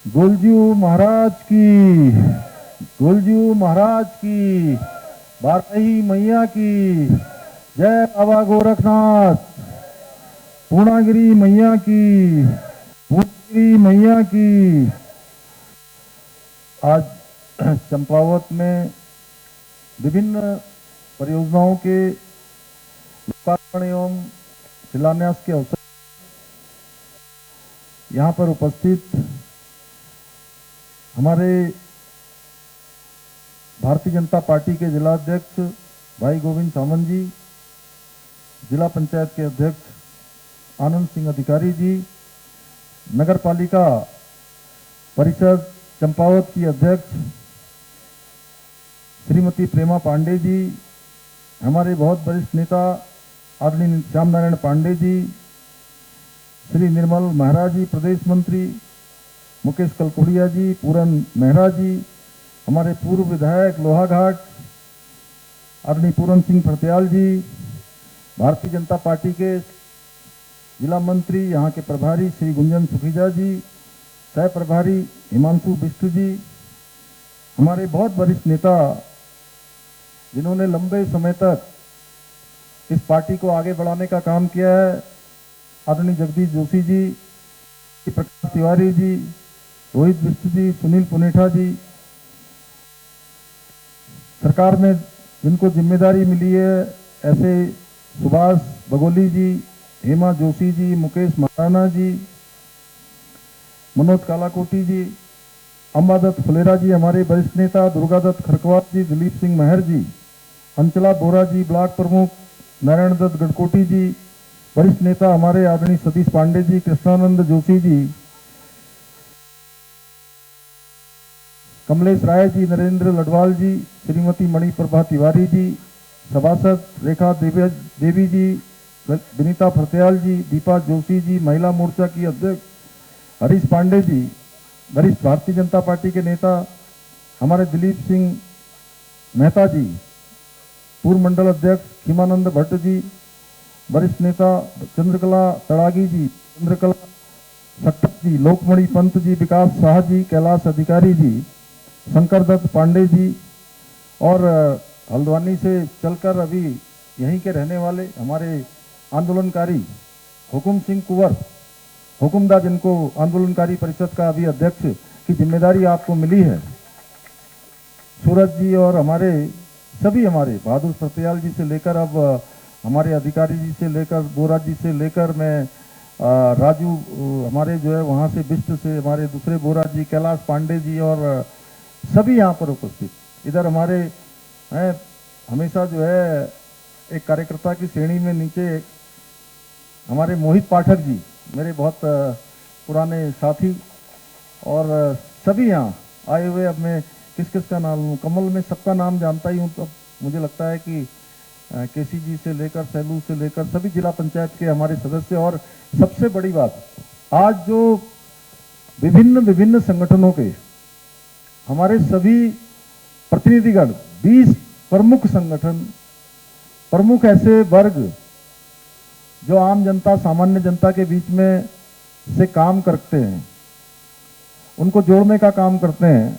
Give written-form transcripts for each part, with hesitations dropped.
गोलजू महाराज की, गोलजू महाराज की, बाराही मैया की जय। बाबा गोरखनाथ, पूर्णागिरी मैया की, पूर्णागिरी मैया की। आज चंपावत में विभिन्न परियोजनाओं के लोकार्पण एवं शिलान्यास के अवसर यहाँ पर उपस्थित हमारे भारतीय जनता पार्टी के जिला अध्यक्ष भाई गोविंद सामंत जी, जिला पंचायत के अध्यक्ष आनंद सिंह अधिकारी जी, नगर पालिका परिषद चंपावत की अध्यक्ष श्रीमती प्रेमा पांडे जी, हमारे बहुत वरिष्ठ नेता आदरणीय श्याम नारायण पांडे जी, श्री निर्मल मेहरा जी प्रदेश मंत्री, मुकेश कलकुड़िया जी, पूरन मेहरा जी, हमारे पूर्व विधायक लोहाघाट आदरणीय पूरन सिंह फरत्याल जी, भारतीय जनता पार्टी के जिला मंत्री यहाँ के प्रभारी श्री गुंजन सुखीजा जी, सह प्रभारी हिमांशु बिष्ट जी, हमारे बहुत वरिष्ठ नेता जिन्होंने लंबे समय तक इस पार्टी को आगे बढ़ाने का काम किया है, आदरणीय जगदीश जोशी जी, प्रकाश तिवारी जी, रोहित बिष्ट जी, सुनील पुनेठा जी, सरकार में जिनको जिम्मेदारी मिली है ऐसे सुभाष बगोली जी, हेमा जोशी जी, मुकेश महाराणा जी, मनोज कालाकोटी जी, अंबादत्त फुलेरा जी, हमारे वरिष्ठ नेता दुर्गादत्त खरकवाल जी, दिलीप सिंह महर जी, अंचला बोरा जी, ब्लॉक प्रमुख नारायण दत्त गढ़कोटी जी, वरिष्ठ नेता हमारे आदरणीय सतीश पांडे जी, कृष्णानंद जोशी जी, कमलेश राय जी, नरेंद्र लडवाल जी, श्रीमती मणिप्रभा तिवारी जी, सभासद रेखा देवी जी, विनीता फरत्याल जी, दीपा जोशी जी, महिला मोर्चा की अध्यक्ष हरीश पांडे जी, वरिष्ठ भारतीय जनता पार्टी के नेता हमारे दिलीप सिंह मेहता जी, पूर्व मंडल अध्यक्ष खीमानंद भट्ट जी, वरिष्ठ नेता चंद्रकला तड़ागी जी, चंद्रकला सट्टक जी, लोकमणि पंत जी, विकास शाह जी, कैलाश अधिकारी जी, शंकर दत्त पांडे जी और हल्द्वानी से चलकर अभी यहीं के रहने वाले हमारे आंदोलनकारी हुकुम सिंह कुंवर, हुकुमदा, जिनको आंदोलनकारी परिषद का अभी अध्यक्ष की जिम्मेदारी आपको मिली है, सूरज जी और हमारे सभी, हमारे बहादुर फरत्याल जी से लेकर अब हमारे अधिकारी जी से लेकर बोरा जी से लेकर मैं राजू हमारे जो है वहाँ से बिष्ट से हमारे दूसरे बोरा जी, कैलाश पांडे जी और सभी यहाँ पर उपस्थित। इधर हमारे हमेशा जो है एक कार्यकर्ता की श्रेणी में नीचे हमारे मोहित पाठक जी, मेरे बहुत पुराने साथी और सभी यहाँ आए हुए। अब मैं किस किस का नाम लूँ, कमल में सबका नाम जानता ही हूँ, तो मुझे लगता है कि केसी जी से लेकर सैलू से लेकर सभी जिला पंचायत के हमारे सदस्य। और सबसे बड़ी बात, आज जो विभिन्न विभिन्न संगठनों के हमारे सभी प्रतिनिधिगण, 20 प्रमुख संगठन, प्रमुख ऐसे वर्ग जो आम जनता, सामान्य जनता के बीच में से काम करते हैं, उनको जोड़ने का काम करते हैं,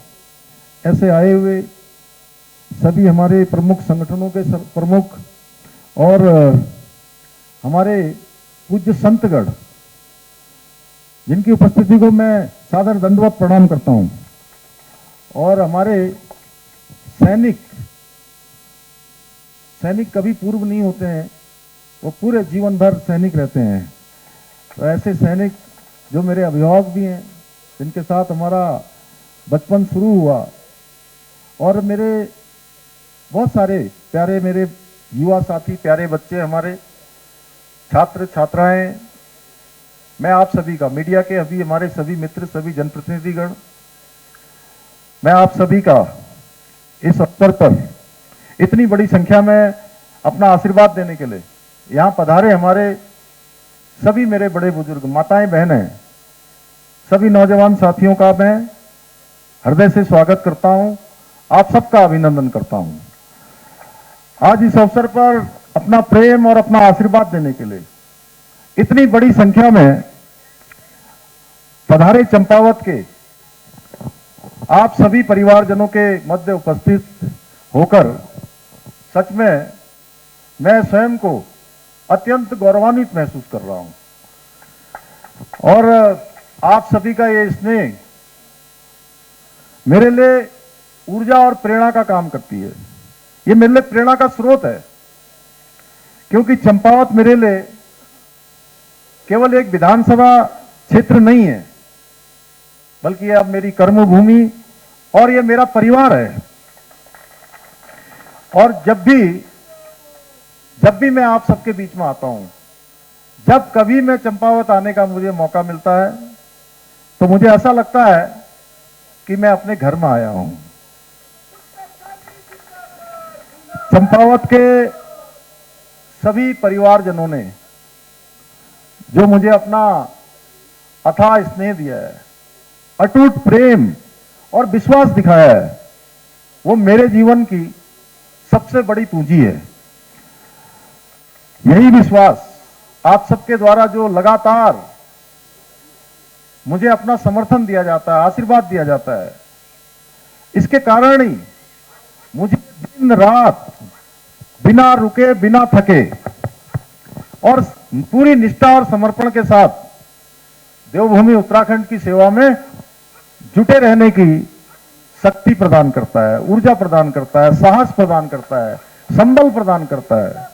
ऐसे आए हुए सभी हमारे प्रमुख संगठनों के प्रमुख और हमारे पूज्य संतगण, जिनकी उपस्थिति को मैं सादर दंडवत प्रणाम करता हूं, और हमारे सैनिक कभी पूर्व नहीं होते हैं, वो पूरे जीवन भर सैनिक रहते हैं। तो ऐसे सैनिक जो मेरे अभिभावक भी हैं, जिनके साथ हमारा बचपन शुरू हुआ, और मेरे बहुत सारे प्यारे मेरे युवा साथी, प्यारे बच्चे, हमारे छात्र छात्राएं, मैं आप सभी का, मीडिया के अभी हमारे सभी मित्र, सभी जनप्रतिनिधिगण, मैं आप सभी का इस अवसर पर इतनी बड़ी संख्या में अपना आशीर्वाद देने के लिए यहाँ पधारे हमारे सभी मेरे बड़े बुजुर्ग, माताएं, बहनें, सभी नौजवान साथियों का मैं हृदय से स्वागत करता हूं, आप सबका अभिनंदन करता हूं। आज इस अवसर पर अपना प्रेम और अपना आशीर्वाद देने के लिए इतनी बड़ी संख्या में पधारे चंपावत के आप सभी परिवारजनों के मध्य उपस्थित होकर सच में मैं स्वयं को अत्यंत गौरवान्वित महसूस कर रहा हूं। और आप सभी का ये स्नेह मेरे लिए ऊर्जा और प्रेरणा का काम करती है। ये मेरे लिए प्रेरणा का स्रोत है, क्योंकि चंपावत मेरे लिए केवल एक विधानसभा क्षेत्र नहीं है, बल्कि ये अब मेरी कर्मभूमि और ये मेरा परिवार है। और जब भी मैं आप सबके बीच में आता हूं, जब कभी मैं चंपावत आने का मुझे मौका मिलता है, तो मुझे ऐसा लगता है कि मैं अपने घर में आया हूं। चंपावत के सभी परिवारजनों ने जो मुझे अपना अथाह स्नेह दिया है, अटूट प्रेम और विश्वास दिखाया है, वो मेरे जीवन की सबसे बड़ी पूंजी है। यही विश्वास आप सबके द्वारा जो लगातार मुझे अपना समर्थन दिया जाता है, आशीर्वाद दिया जाता है, इसके कारण ही मुझे दिन रात बिना रुके बिना थके और पूरी निष्ठा और समर्पण के साथ देवभूमि उत्तराखंड की सेवा में जुटे रहने की शक्ति प्रदान करता है, ऊर्जा प्रदान करता है, साहस प्रदान करता है, संबल प्रदान करता है।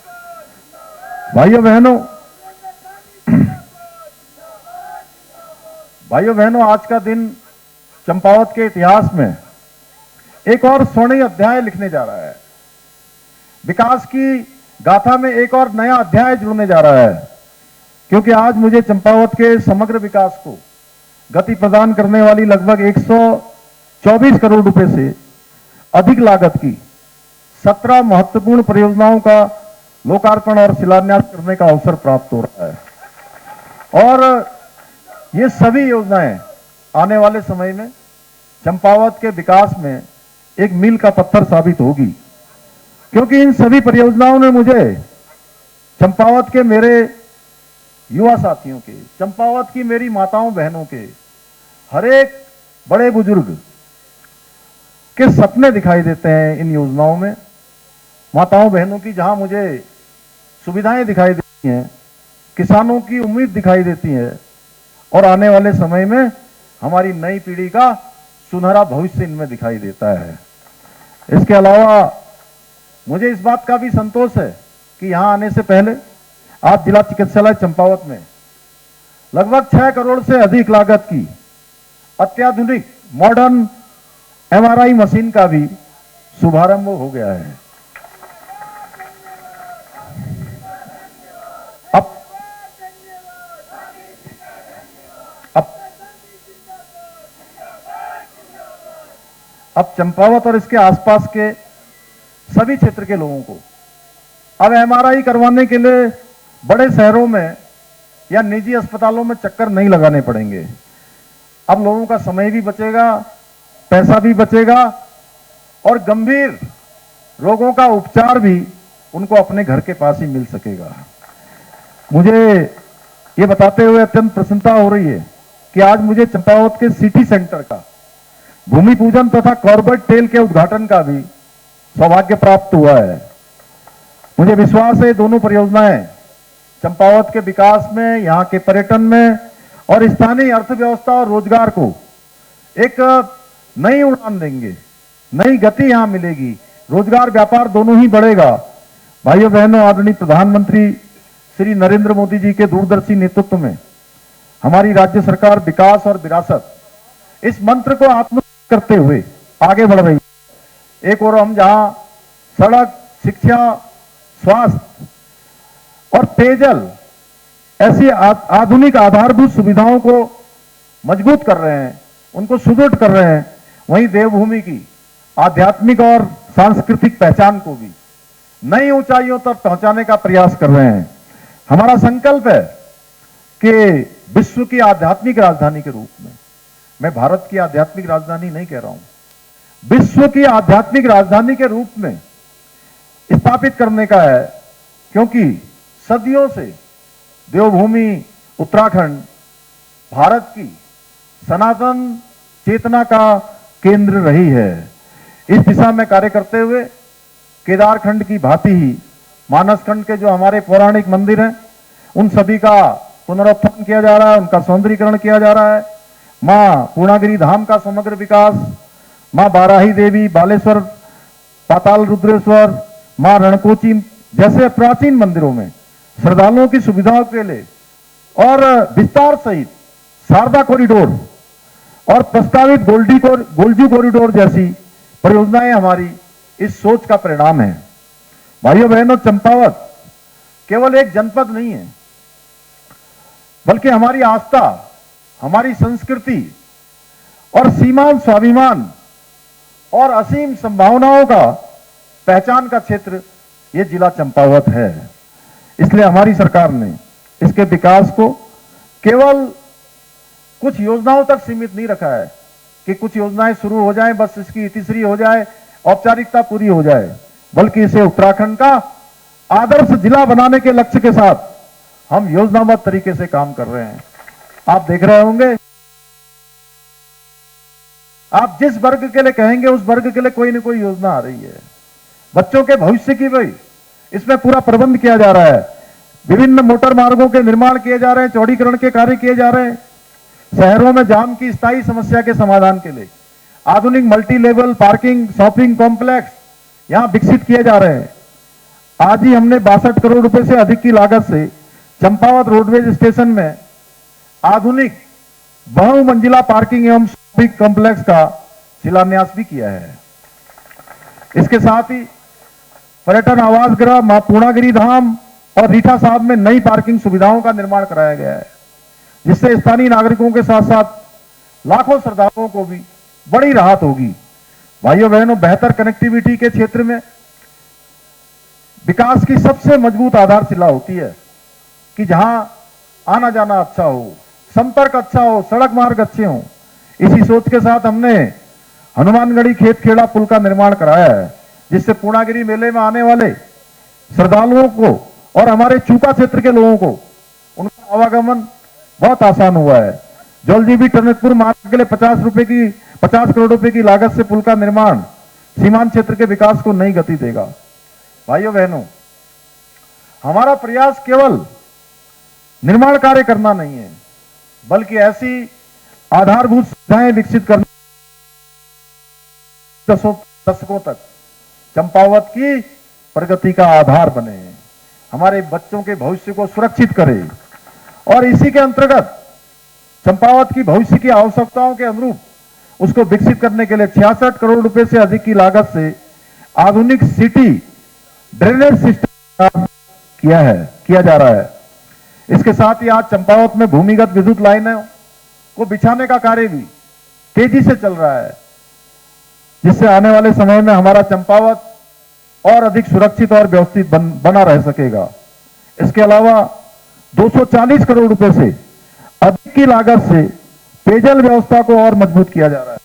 भाइयों बहनों, आज का दिन चंपावत के इतिहास में एक और स्वर्णिम अध्याय लिखने जा रहा है। विकास की गाथा में एक और नया अध्याय जुड़ने जा रहा है, क्योंकि आज मुझे चंपावत के समग्र विकास को गति प्रदान करने वाली लगभग 124 करोड़ रुपए से अधिक लागत की 17 महत्वपूर्ण परियोजनाओं का लोकार्पण और शिलान्यास करने का अवसर प्राप्त हो रहा है। और ये सभी योजनाएं आने वाले समय में चंपावत के विकास में एक मील का पत्थर साबित होगी, क्योंकि इन सभी परियोजनाओं ने मुझे चंपावत के मेरे युवा साथियों के, चंपावत की मेरी माताओं बहनों के, हर एक बड़े बुजुर्ग के सपने दिखाई देते हैं इन योजनाओं में। माताओं बहनों की जहां मुझे सुविधाएं दिखाई देती हैं, किसानों की उम्मीद दिखाई देती है, और आने वाले समय में हमारी नई पीढ़ी का सुनहरा भविष्य इनमें दिखाई देता है। इसके अलावा मुझे इस बात का भी संतोष है कि यहां आने से पहले आज जिला चिकित्सालय चंपावत में लगभग 6 करोड़ से अधिक लागत की अत्याधुनिक मॉडर्न एमआरआई मशीन का भी शुभारंभ हो गया है। अब चंपावत और इसके आसपास के सभी क्षेत्र के लोगों को अब एमआरआई करवाने के लिए बड़े शहरों में या निजी अस्पतालों में चक्कर नहीं लगाने पड़ेंगे। अब लोगों का समय भी बचेगा, पैसा भी बचेगा, और गंभीर रोगों का उपचार भी उनको अपने घर के पास ही मिल सकेगा। मुझे ये बताते हुए अत्यंत प्रसन्नता हो रही है कि आज मुझे चंपावत के सिटी सेंटर का भूमि पूजन तथा कॉर्बेट टेल के उद्घाटन का भी सौभाग्य प्राप्त हुआ है। मुझे विश्वास है दोनों परियोजनाएं चंपावत के विकास में, यहाँ के पर्यटन में और स्थानीय अर्थव्यवस्था और रोजगार को एक नई उड़ान देंगे, नई गति यहां मिलेगी, रोजगार व्यापार दोनों ही बढ़ेगा। भाइयों बहनों, आदरणीय प्रधानमंत्री श्री नरेंद्र मोदी जी के दूरदर्शी नेतृत्व में हमारी राज्य सरकार विकास और विरासत इस मंत्र को आत्मसात करते हुए आगे बढ़ रही है। एक और हम जहां सड़क, शिक्षा, स्वास्थ्य और पेयजल ऐसी आधुनिक आधारभूत सुविधाओं को मजबूत कर रहे हैं, उनको सुदृढ़ कर रहे हैं, वहीं देवभूमि की आध्यात्मिक और सांस्कृतिक पहचान को भी नई ऊंचाइयों तक पहुंचाने का प्रयास कर रहे हैं। हमारा संकल्प है कि विश्व की आध्यात्मिक राजधानी के रूप में, मैं भारत की आध्यात्मिक राजधानी नहीं कह रहा हूं, विश्व की आध्यात्मिक राजधानी के रूप में स्थापित करने का है, क्योंकि सदियों से देवभूमि उत्तराखंड भारत की सनातन चेतना का केंद्र रही है। इस दिशा में कार्य करते हुए केदारखंड की भांति ही मानसखंड के जो हमारे पौराणिक मंदिर हैं उन सभी का पुनरुत्थान किया जा रहा है, उनका सौंदर्यीकरण किया जा रहा है। मां पूर्णागिरि धाम का समग्र विकास, मां बाराही देवी, बालेश्वर, पाताल रुद्रेश्वर, मां रणकोची जैसे प्राचीन मंदिरों में श्रद्धालुओं की सुविधाओं के लिए और विस्तार सहित शारदा कॉरिडोर और प्रस्तावित गोल्डी कॉरिडोर जैसी परियोजनाएं हमारी इस सोच का परिणाम है। भाइयों बहनों, चंपावत केवल एक जनपद नहीं है, बल्कि हमारी आस्था, हमारी संस्कृति और सीमांत स्वाभिमान और असीम संभावनाओं का पहचान का क्षेत्र ये जिला चंपावत है। इसलिए हमारी सरकार ने इसके विकास को केवल कुछ योजनाओं तक सीमित नहीं रखा है कि कुछ योजनाएं शुरू हो जाएं, बस इसकी इतिश्री हो जाए, औपचारिकता पूरी हो जाए, बल्कि इसे उत्तराखंड का आदर्श जिला बनाने के लक्ष्य के साथ हम योजनाबद्ध तरीके से काम कर रहे हैं। आप देख रहे होंगे, आप जिस वर्ग के लिए कहेंगे उस वर्ग के लिए कोई न कोई योजना आ रही है। बच्चों के भविष्य की भी इसमें पूरा प्रबंध किया जा रहा है। विभिन्न मोटर मार्गों के निर्माण किए जा रहे हैं, चौड़ीकरण के कार्य किए जा रहे हैं। शहरों में जाम की स्थायी समस्या के समाधान के लिए आधुनिक multi level parking shopping complex यहां विकसित किए जा रहे हैं। आज ही हमने 62 करोड़ रुपए से अधिक की लागत से चंपावत रोडवेज स्टेशन में आधुनिक बहुमंजिला पार्किंग एवं शॉपिंग कॉम्प्लेक्स का शिलान्यास भी किया है। इसके साथ ही पर्यटन आवास गृह, मां पूर्णागिरि धाम और रीठा साहब में नई पार्किंग सुविधाओं का निर्माण कराया गया है, जिससे स्थानीय नागरिकों के साथ साथ लाखों श्रद्धालुओं को भी बड़ी राहत होगी। भाइयों बहनों, बेहतर कनेक्टिविटी के क्षेत्र में विकास की सबसे मजबूत आधारशिला होती है कि जहां आना जाना अच्छा हो, संपर्क अच्छा हो, सड़क मार्ग अच्छे हो। इसी सोच के साथ हमने हनुमानगढ़ी खेत खेड़ा पुल का निर्माण कराया है, जिससे पूर्णागिरि मेले में आने वाले श्रद्धालुओं को और हमारे चूका क्षेत्र के लोगों को उनका आवागमन बहुत आसान हुआ है। जौलजीबी टनकपुर मार्ग के लिए 50 करोड़ रुपए की लागत से पुल का निर्माण सीमांत क्षेत्र के विकास को नई गति देगा। भाइयों बहनों, हमारा प्रयास केवल निर्माण कार्य करना नहीं है, बल्कि ऐसी आधारभूत सुविधाएं विकसित करना दशकों तक चंपावत की प्रगति का आधार बने, हमारे बच्चों के भविष्य को सुरक्षित करे। और इसी के अंतर्गत चंपावत की भविष्य की आवश्यकताओं के अनुरूप उसको विकसित करने के लिए 66 करोड़ रुपए से अधिक की लागत से आधुनिक सिटी ड्रेनेज सिस्टम किया जा रहा है। इसके साथ ही आज चंपावत में भूमिगत विद्युत लाइनों को बिछाने का कार्य भी तेजी से चल रहा है, जिससे आने वाले समय में हमारा चंपावत और अधिक सुरक्षित और व्यवस्थित बना रह सकेगा। इसके अलावा 240 करोड़ रुपए से अधिक की लागत से पेयजल व्यवस्था को और मजबूत किया जा रहा है।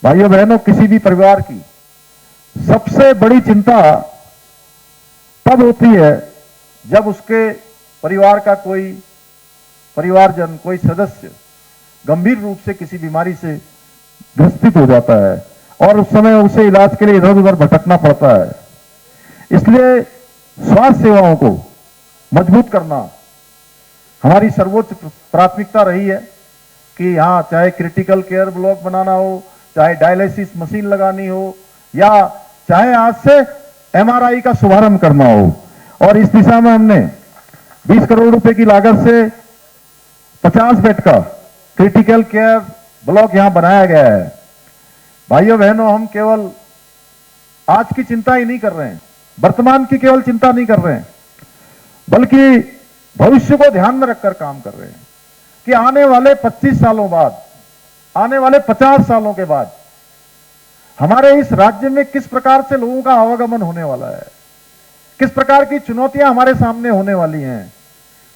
भाइयों बहनों, किसी भी परिवार की सबसे बड़ी चिंता तब होती है जब उसके परिवार का कोई परिवारजन, कोई सदस्य गंभीर रूप से किसी बीमारी से ग्रसित हो जाता है और उस समय उसे इलाज के लिए इधर उधर भटकना पड़ता है। इसलिए स्वास्थ्य सेवाओं को मजबूत करना हमारी सर्वोच्च प्राथमिकता रही है कि यहां चाहे क्रिटिकल केयर ब्लॉक बनाना हो, चाहे डायलिसिस मशीन लगानी हो, या चाहे आज से एमआरआई का शुभारंभ करना हो। और इस दिशा में हमने 20 करोड़ रुपए की लागत से 50 बेड का क्रिटिकल केयर ब्लॉक यहां बनाया गया है। भाइयों बहनों, हम केवल आज की चिंता ही नहीं कर रहे हैं, वर्तमान की केवल चिंता नहीं कर रहे हैं, बल्कि भविष्य को ध्यान में रखकर काम कर रहे हैं कि आने वाले 25 सालों बाद, आने वाले 50 सालों के बाद हमारे इस राज्य में किस प्रकार से लोगों का आवागमन होने वाला है, किस प्रकार की चुनौतियां हमारे सामने होने वाली हैं,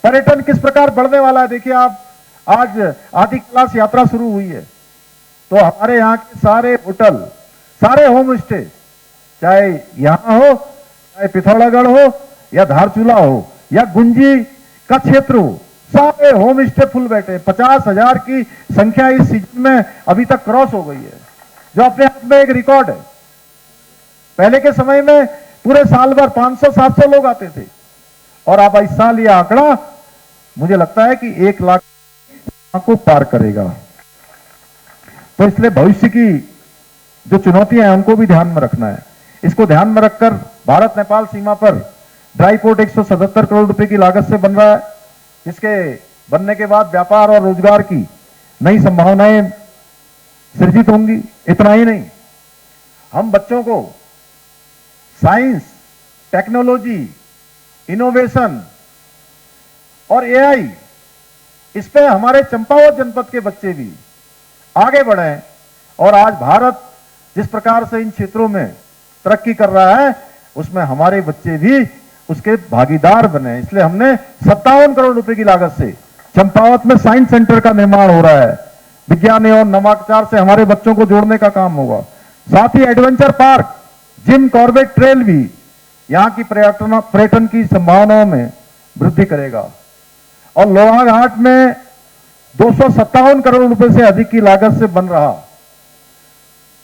पर्यटन किस प्रकार बढ़ने वाला है। देखिए, आप आज आदि कैलाश यात्रा शुरू हुई है, तो हमारे यहाँ के सारे होटल, सारे होम स्टे, चाहे यहां हो, चाहे पिथौरागढ़ हो, या धारचूला हो, या गुंजी का क्षेत्र हो, सारे होम स्टे फुल बैठे। 50,000 की संख्या इस सीजन में अभी तक क्रॉस हो गई है। जो अपने आप में एक रिकॉर्ड है। पहले के समय में पूरे साल भर 500-700 लोग आते थे, और अब इस साल यह आंकड़ा मुझे लगता है कि 1 लाख को पार करेगा। तो इसलिए भविष्य की जो चुनौतियां हैं उनको भी ध्यान में रखना है। इसको ध्यान में रखकर भारत नेपाल सीमा पर ड्राई पोर्ट 177 करोड़ रुपए की लागत से बन रहा है, जिसके बनने के बाद व्यापार और रोजगार की नई संभावनाएं सृजित होंगी। इतना ही नहीं, हम बच्चों को साइंस, टेक्नोलॉजी, इनोवेशन और एआई, इस पे हमारे चंपावत जनपद के बच्चे भी आगे बढ़े। और आज भारत जिस प्रकार से इन क्षेत्रों में तरक्की कर रहा है, उसमें हमारे बच्चे भी उसके भागीदार बने। इसलिए हमने 57 करोड़ रुपए की लागत से चंपावत में साइंस सेंटर का निर्माण हो रहा है। विज्ञान एवं नवाचार से हमारे बच्चों को जोड़ने का काम होगा। साथ ही adventure park, Jim Corbett trail भी यहां की पर्यटन की संभावनाओं में वृद्धि करेगा। और लोहाघाट में 257 करोड़ रुपए से अधिक की लागत से बन रहा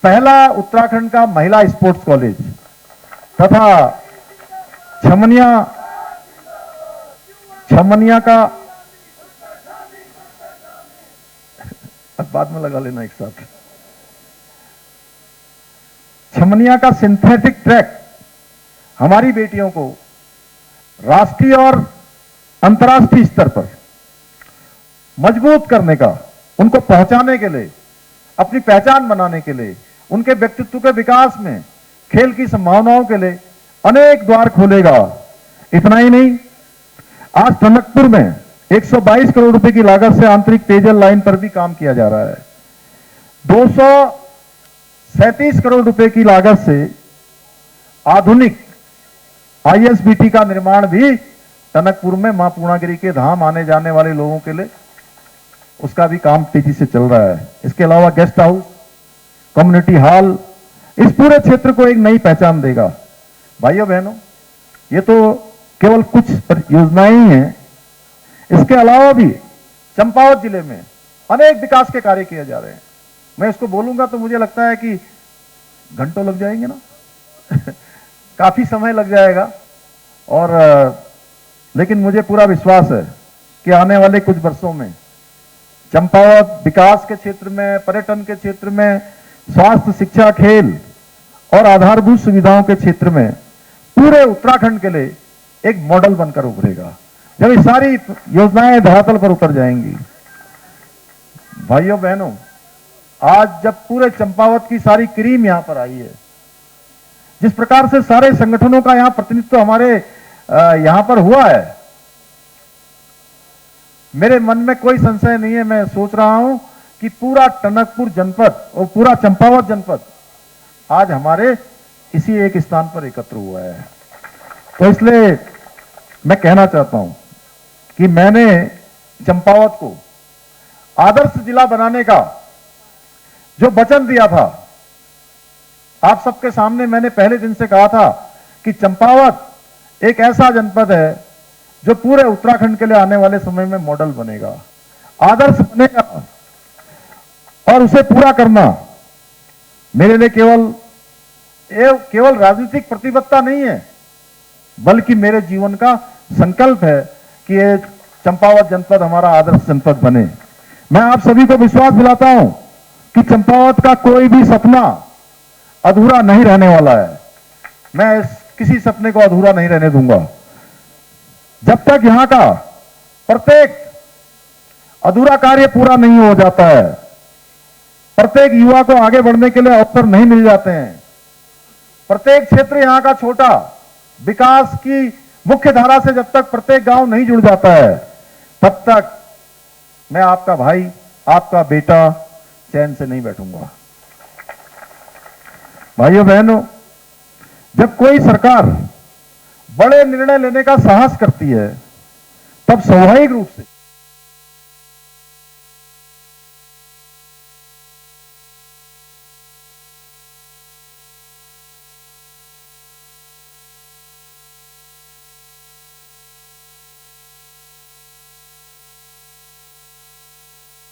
पहला उत्तराखंड का महिला स्पोर्ट्स कॉलेज तथा छमनिया का बाद में लगा लेना एक साथ, छमनिया का सिंथेटिक ट्रैक हमारी बेटियों को राष्ट्रीय और अंतर्राष्ट्रीय स्तर पर मजबूत करने का, उनको पहुंचाने के लिए, अपनी पहचान बनाने के लिए, उनके व्यक्तित्व के विकास में खेल की संभावनाओं के लिए अनेक द्वार खोलेगा। इतना ही नहीं, आज टनकपुर में 122 करोड़ रुपए की लागत से आंतरिक पेयजल लाइन पर भी काम किया जा रहा है। 237 करोड़ रुपए की लागत से आधुनिक आईएसबीटी का निर्माण भी टनकपुर में मां पूर्णागिरी के धाम आने जाने वाले लोगों के लिए, उसका भी काम तेजी से चल रहा है। इसके अलावा गेस्ट हाउस, कम्युनिटी हॉल इस पूरे क्षेत्र को एक नई पहचान देगा। भाइयों बहनों, ये तो केवल कुछ योजनाएं ही हैं। इसके अलावा भी चंपावत जिले में अनेक विकास के कार्य किए जा रहे हैं। मैं इसको बोलूंगा तो मुझे लगता है कि घंटों लग जाएंगे ना काफी समय लग जाएगा। और लेकिन मुझे पूरा विश्वास है कि आने वाले कुछ वर्षों में चंपावत विकास के क्षेत्र में, पर्यटन के क्षेत्र में, स्वास्थ्य, शिक्षा, खेल और आधारभूत सुविधाओं के क्षेत्र में पूरे उत्तराखंड के लिए एक मॉडल बनकर उभरेगा जब ये सारी योजनाएं धरातल पर उतर जाएंगी। भाइयों बहनों, आज जब पूरे चंपावत की सारी क्रीम यहां पर आई है, जिस प्रकार से सारे संगठनों का यहां प्रतिनिधित्व हमारे यहां पर हुआ है, मेरे मन में कोई संशय नहीं है। मैं सोच रहा हूं कि पूरा टनकपुर जनपद और पूरा चंपावत जनपद आज हमारे इसी एक स्थान पर एकत्र हुआ है। तो इसलिए मैं कहना चाहता हूं कि मैंने चंपावत को आदर्श जिला बनाने का जो वचन दिया था, आप सबके सामने मैंने पहले दिन से कहा था कि चंपावत एक ऐसा जनपद है जो पूरे उत्तराखंड के लिए आने वाले समय में मॉडल बनेगा, आदर्श बनेगा। और उसे पूरा करना मेरे लिए केवल राजनीतिक प्रतिबद्धता नहीं है, बल्कि मेरे जीवन का संकल्प है कि ये चंपावत जनपद हमारा आदर्श जनपद बने। मैं आप सभी को विश्वास दिलाता हूं कि चंपावत का कोई भी सपना अधूरा नहीं रहने वाला है। मैं किसी सपने को अधूरा नहीं रहने दूंगा। जब तक यहां का प्रत्येक अधूरा कार्य पूरा नहीं हो जाता है, प्रत्येक युवा को आगे बढ़ने के लिए अवसर नहीं मिल जाते हैं, प्रत्येक क्षेत्र यहां का छोटा विकास की मुख्य धारा से जब तक प्रत्येक गांव नहीं जुड़ जाता है, तब तक मैं आपका भाई, आपका बेटा चैन से नहीं बैठूंगा। भाइयों बहनों, जब कोई सरकार बड़े निर्णय लेने का साहस करती है, तब स्वाभाविक रूप से